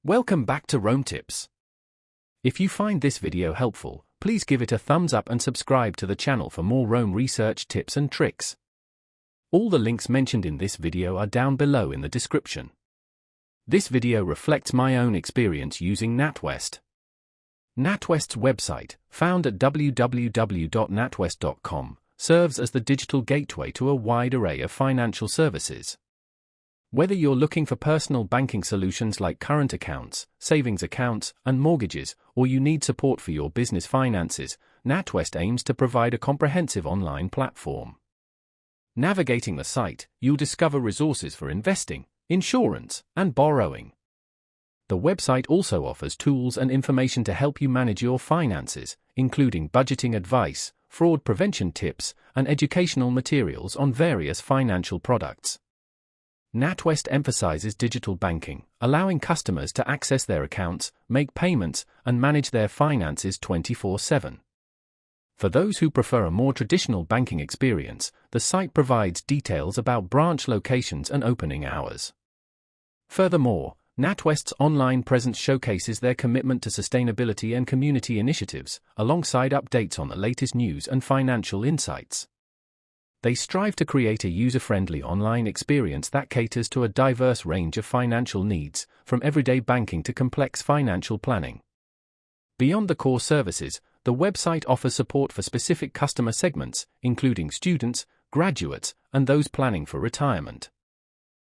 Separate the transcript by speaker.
Speaker 1: Welcome back to Rome Tips. If you find this video helpful, please give it a thumbs up and subscribe to the channel for more Rome research tips and tricks. All the links mentioned in this video are down below in the description. This video reflects my own experience using NatWest. NatWest's website, found at www.natwest.com, serves as the digital gateway to a wide array of financial services. Whether you're looking for personal banking solutions like current accounts, savings accounts, and mortgages, or you need support for your business finances, NatWest aims to provide a comprehensive online platform. Navigating the site, you'll discover resources for investing, insurance, and borrowing. The website also offers tools and information to help you manage your finances, including budgeting advice, fraud prevention tips, and educational materials on various financial products. NatWest emphasizes digital banking, allowing customers to access their accounts, make payments, and manage their finances 24/7. For those who prefer a more traditional banking experience, the site provides details about branch locations and opening hours. Furthermore, NatWest's online presence showcases their commitment to sustainability and community initiatives, alongside updates on the latest news and financial insights. They strive to create a user-friendly online experience that caters to a diverse range of financial needs, from everyday banking to complex financial planning. Beyond the core services, the website offers support for specific customer segments, including students, graduates, and those planning for retirement.